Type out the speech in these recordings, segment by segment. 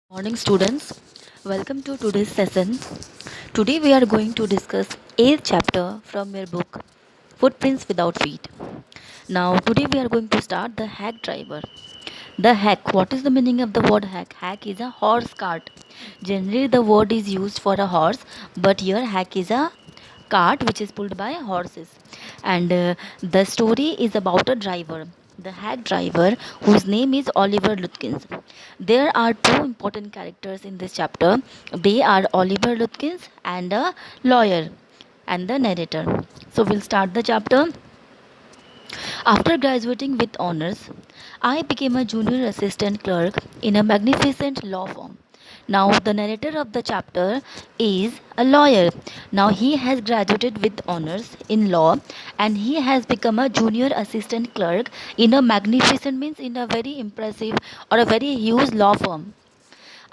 Morning students, welcome to today's session. Today we are going to discuss 8th chapter from your book Footprints Without Feet. Now today we are going to start the hack driver. The hack, what is the meaning of the word hack? Hack is a horse cart. Generally the word is used for a horse, but here hack is a cart which is pulled by horses. And the story is about a driver, the hack driver, whose name is Oliver Lutkins. There are two important characters in this chapter. They are Oliver Lutkins and a lawyer and the narrator. So we'll start the chapter. After graduating with honors, I became a junior assistant clerk in a magnificent law firm. Now, the narrator of the chapter is a lawyer. Now, he has graduated with honors in law and he has become a junior assistant clerk in a magnificent, means in a very impressive or a very huge law firm.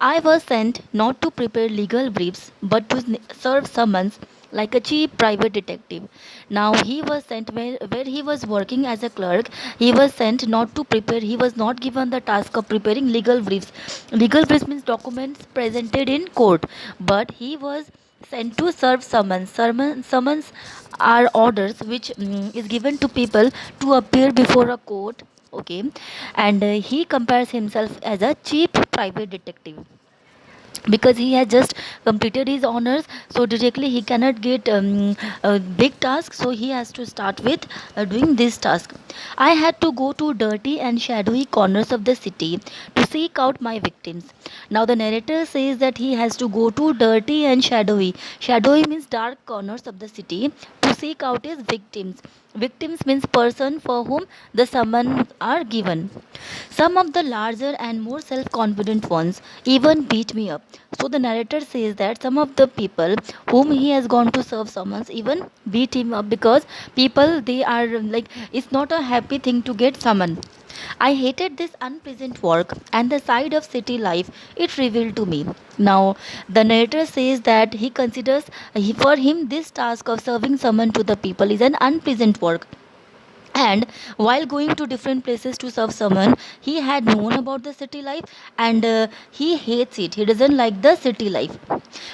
I was sent not to prepare legal briefs but to serve summons like a cheap private detective. Now he was sent where he was working as a clerk. He was sent not to prepare, he was not given the task of preparing legal briefs. Legal briefs means documents presented in court, but he was sent to serve summons. Summons are orders which is given to people to appear before a court. Okay, and he compares himself as a cheap private detective because he has just completed his honors, so directly he cannot get a big task, so he has to start with doing this task. I had to go to dirty and shadowy corners of the city to seek out my victims. Now the narrator says that he has to go to dirty and shadowy means dark corners of the city to seek out his victims. Victims means person for whom the summons are given. Some of the larger and more self confident ones even beat me up. So the narrator says that some of the people whom he has gone to serve summons even beat him up because people they are like, it's not a happy thing to get summoned. I hated this unpleasant work and the side of city life it revealed to me. Now, the narrator says that he considers for him this task of serving summon to the people is an unpleasant work, and while going to different places to serve someone he had known about the city life, and he hates it, he doesn't like the city life.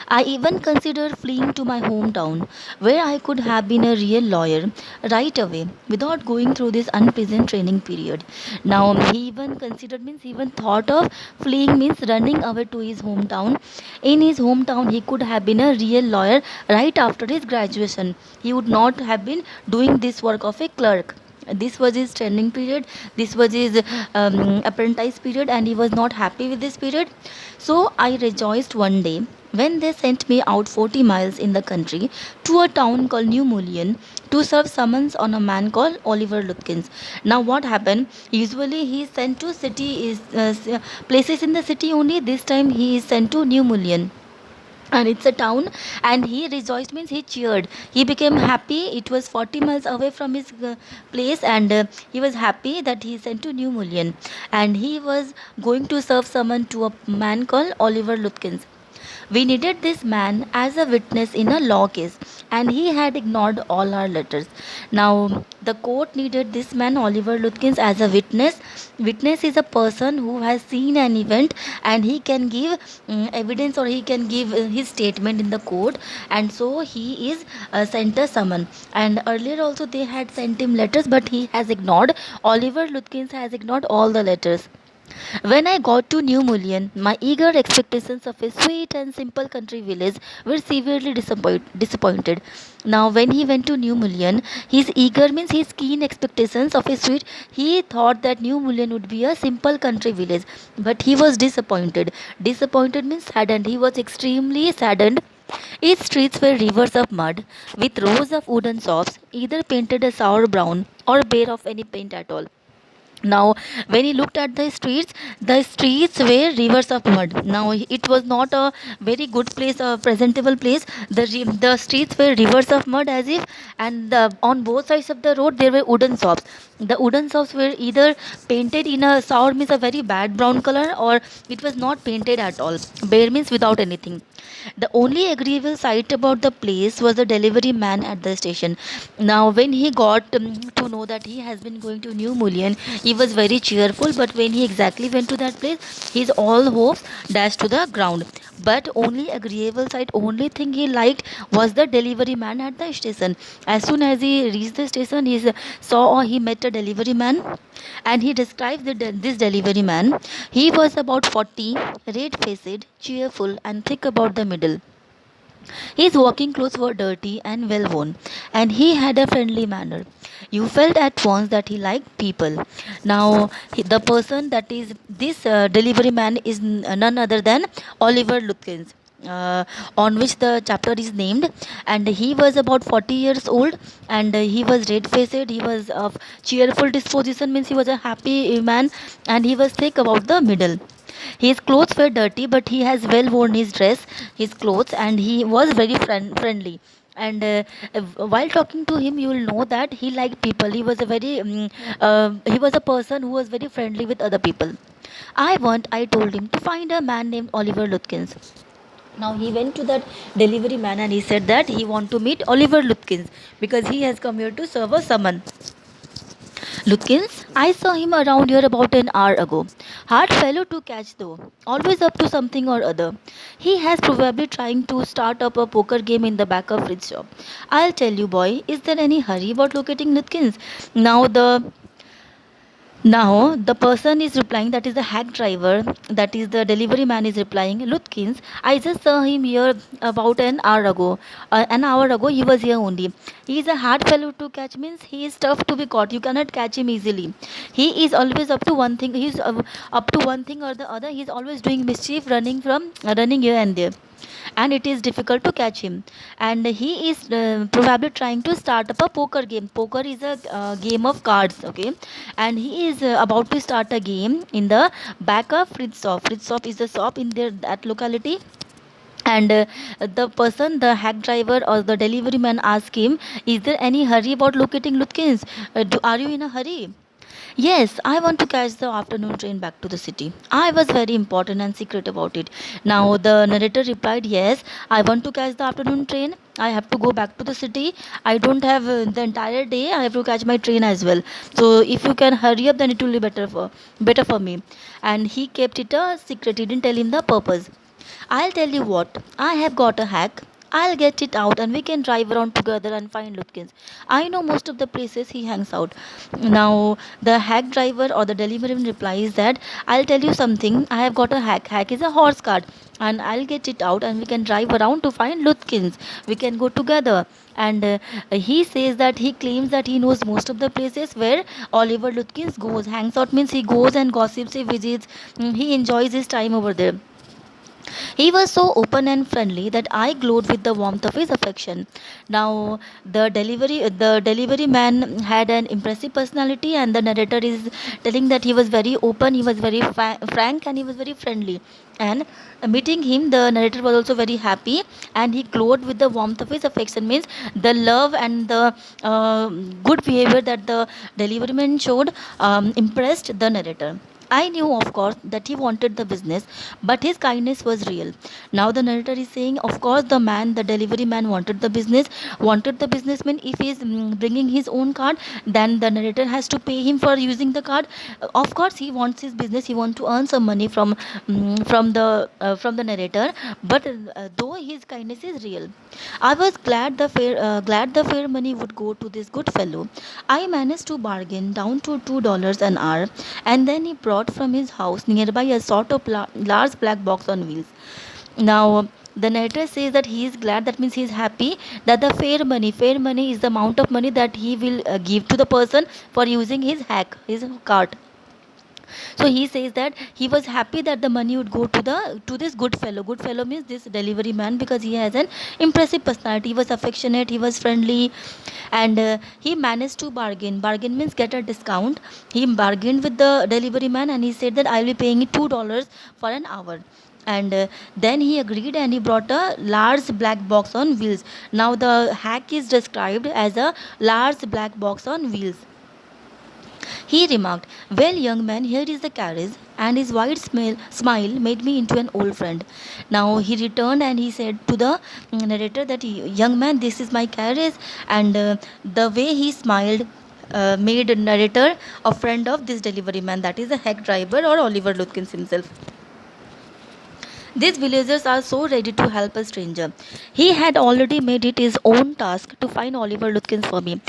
I even considered fleeing to my hometown where I could have been a real lawyer right away without going through this unpleasant training period. Now he even considered, means he even thought of fleeing, means running away to his hometown. In his hometown he could have been a real lawyer right after his graduation. He would not have been doing this work of a clerk. This was his training period, this was his apprentice period, and he was not happy with this period. So I rejoiced one day when they sent me out 40 miles in the country to a town called New Mullion to serve summons on a man called Oliver Lutkins. Now what happened, usually he is sent to city is places in the city only, this time he is sent to New Mullion and it's a town, and he rejoiced means he cheered, he became happy. It was 40 miles away from his place, and he was happy that he sent to New Mullion, and he was going to serve someone to a man called Oliver Lutkins. We needed this man as a witness in a law case, and he had ignored all our letters. Now, the court needed this man, Oliver Lutkins, as a witness. Witness is a person who has seen an event and he can give evidence, or he can give his statement in the court, and so he is sent a summon. And earlier also they had sent him letters, but he has ignored. Oliver Lutkins has ignored all the letters. When I got to New Mullion, my eager expectations of a sweet and simple country village were severely disappointed. Now, when he went to New Mullion, his eager means his keen expectations of a sweet, he thought that New Mullion would be a simple country village, but he was disappointed. Disappointed means saddened. He was extremely saddened. Its streets were rivers of mud, with rows of wooden shops, either painted a sour brown or bare of any paint at all. Now when he looked at the streets were rivers of mud. Now it was not a very good place, a presentable place. The streets were rivers of mud as if, and on both sides of the road there were wooden shops. The wooden shops were either painted in a sour means a very bad brown color, or it was not painted at all, bare means without anything. The only agreeable sight about the place was the delivery man at the station. Now, when he got to know that he has been going to New Mullion, he was very cheerful. But when he exactly went to that place, his all hopes dashed to the ground. But only agreeable sight, only thing he liked was the delivery man at the station. As soon as he reached the station, saw or he met a delivery man, and he describes this delivery man. He was about 40, red faced, cheerful, and thick about the middle. His walking clothes were dirty and well worn, and he had a friendly manner. You felt at once that he liked people. Now, the person that is this delivery man is none other than Oliver Lutkins. On which the chapter is named, and he was about 40 years old, and he was red faced, he was of cheerful disposition, means he was a happy man, and he was thick about the middle. His clothes were dirty, but he has well worn his dress, his clothes, and he was very friendly. And while talking to him, you will know that he liked people. He was a he was a person who was very friendly with other people. I told him to find a man named Oliver Lutkins. Now he went to that delivery man and he said that he want to meet Oliver Lutkins because he has come here to serve a summon. Lutkins, I saw him around here about an hour ago. Hard fellow to catch though, always up to something or other. He has probably trying to start up a poker game in the back of Fritz shop. I'll tell you boy, is there any hurry about locating Lutkins? Now the person is replying, that is the hack driver, that is the delivery man is replying, Lutkins, I just saw him here about an hour ago. An hour ago, he was here only. He is a hard fellow to catch, means he is tough to be caught. You cannot catch him easily. He is always up to one thing. He is up to one thing or the other. He is always doing mischief, running here and there, and it is difficult to catch him. And he is probably trying to start up a poker game. Poker is a game of cards, okay, and he is about to start a game in the back of Fritzhoff. Fritzhoff is a shop in there, that locality. And the hack driver or the delivery man asked him, is there any hurry about locating Lutkins? Are you in a hurry? Yes, I want to catch the afternoon train back to the city. I was very important and secret about it. Now the narrator replied, yes, I want to catch the afternoon train. I have to go back to the city. I don't have the entire day. I have to catch my train as well. So if you can hurry up, then it will be better for me. And he kept it a secret. He didn't tell him the purpose. I'll tell you what, I have got a hack. I'll get it out and we can drive around together and find Lutkins. I know most of the places he hangs out. Now, the hack driver or the delivery man replies that I'll tell you something. I have got a hack. Hack is a horse card, and I'll get it out and we can drive around to find Lutkins. We can go together. And he says that he claims that he knows most of the places where Oliver Lutkins goes. Hangs out means he goes and gossips, he visits, he enjoys his time over there. He was so open and friendly that I glowed with the warmth of his affection. Now, the delivery man had an impressive personality, and the narrator is telling that he was very open, he was very frank, and he was very friendly. And meeting him, the narrator was also very happy, and he glowed with the warmth of his affection. Means the love and the good behavior that the delivery man showed impressed the narrator. I knew, of course, that he wanted the business, but his kindness was real. Now the narrator is saying, of course, the delivery man wanted the business. Wanted the businessman, if he is bringing his own card, then the narrator has to pay him for using the card. Of course, he wants his business. He wants to earn some money from the narrator. But though his kindness is real, I was glad the fair money would go to this good fellow. I managed to bargain down to $2 an hour, and then he brought from his house nearby a sort of large black box on wheels. Now, the narrator says that he is glad, that means he is happy that the fair money is the amount of money that he will give to the person for using his cart. So he says that he was happy that the money would go to this good fellow. Good fellow means this delivery man, because he has an impressive personality. He was affectionate, he was friendly, and he managed to bargain means get a discount. He bargained with the delivery man and he said that I will be paying you $2 for an hour. And then he agreed and he brought a large black box on wheels. Now the hack is described as a large black box on wheels. He remarked, "Well, young man, here is the carriage," and his wide smile made me into an old friend. Now he returned and he said to the narrator that, "Young man, this is my carriage," and the way he smiled made narrator a friend of this delivery man, that is the hack driver or Oliver Lutkins himself. These villagers are so ready to help a stranger. He had already made it his own task to find Oliver Lutkins for me.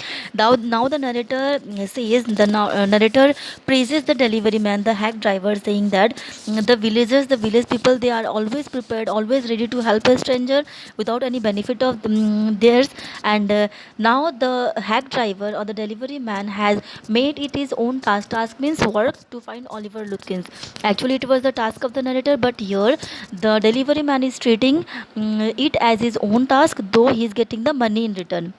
Now the narrator says, narrator praises the delivery man, the hack driver, saying that the villagers, the village people, they are always prepared, always ready to help a stranger without any benefit of theirs. And now the hack driver or the delivery man has made it his own task. Task means work to find Oliver Lutkins. Actually, it was the task of the narrator, but here the delivery man is treating it as his own task, though he is getting the money in return.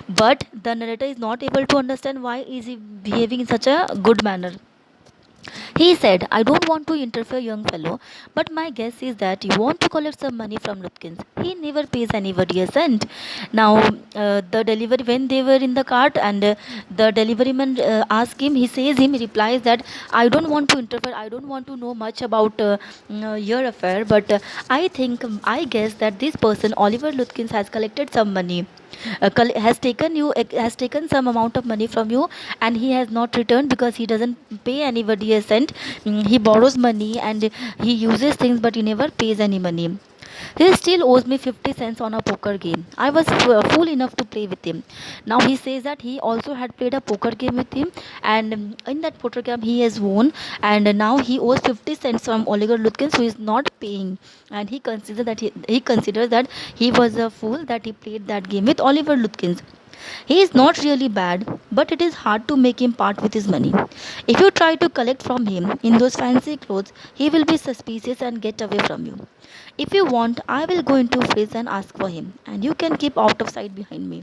But the narrator is not able to understand why is he behaving in such a good manner. He said, "I don't want to interfere, young fellow, but my guess is that you want to collect some money from Lutkins. He never pays anybody a cent." Now, the delivery, when they were in the cart and the delivery man asked him, he replies that, "I don't want to interfere, I don't want to know much about your affair, but I guess that this person, Oliver Lutkins, has collected some money. Has taken some amount of money from you, and he has not returned because he doesn't pay anybody a cent. He borrows money and he uses things, but he never pays any money. He still owes me 50 cents on a poker game. I was fool enough to play with him." Now he says that he also had played a poker game with him, and in that poker game he has won, and now he owes 50 cents from Oliver Lutkins, who is not paying. And he considers that he was a fool that he played that game with Oliver Lutkins. He is not really bad, but it is hard to make him part with his money. If you try to collect from him in those fancy clothes, he will be suspicious and get away from you. If you want, I will go into Frizz and ask for him, and you can keep out of sight behind me."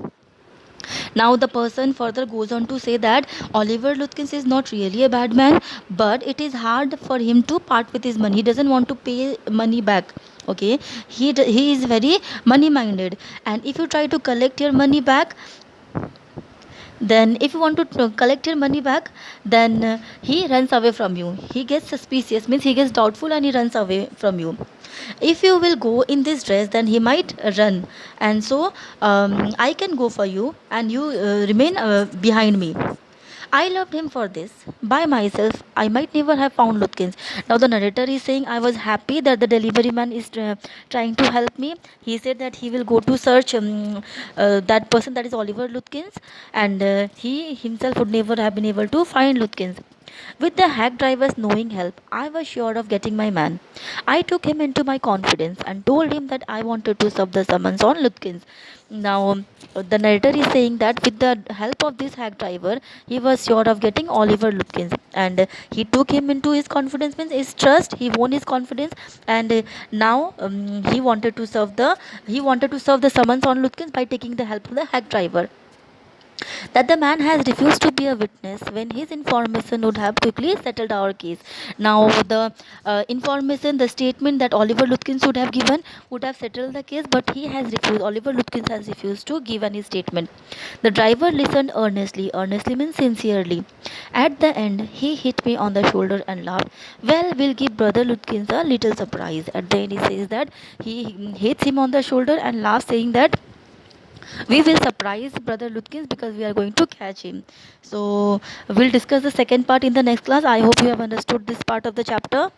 Now the person further goes on to say that Oliver Lutkins is not really a bad man, but it is hard for him to part with his money. He doesn't want to pay money back. Okay, he is very money minded, and if you try to collect your money back, then if you want to collect your money back, then he runs away from you. He gets suspicious, means he gets doubtful, and he runs away from you. If you will go in this dress, then he might run, and so I can go for you, and you remain behind me. I loved him for this. By myself, I might never have found Lutkins. Now, the narrator is saying, "I was happy that the delivery man is trying to help me." He said that he will go to search that person, that is Oliver Lutkins, and he himself would never have been able to find Lutkins. With the hack driver's knowing help, I was sure of getting my man. I took him into my confidence and told him that I wanted to serve the summons on Lutkins. Now, the narrator is saying that with the help of this hack driver, he was sure of getting Oliver Lutkins, and he took him into his confidence, means his trust. He won his confidence, and now he wanted to serve the summons on Lutkins by taking the help of the hack driver. That the man has refused to be a witness when his information would have quickly settled our case. Now, the information, the statement that Oliver Lutkins would have given would have settled the case, but he has refused. Oliver Lutkins has refused to give any statement. The driver listened earnestly. Earnestly means sincerely. At the end, he hit me on the shoulder and laughed. "Well, we'll give Brother Lutkins a little surprise." At the end, he says that he hits him on the shoulder and laughs, saying that we will surprise Brother Lutkins because we are going to catch him. So we'll discuss the second part in the next class. I hope you have understood this part of the chapter.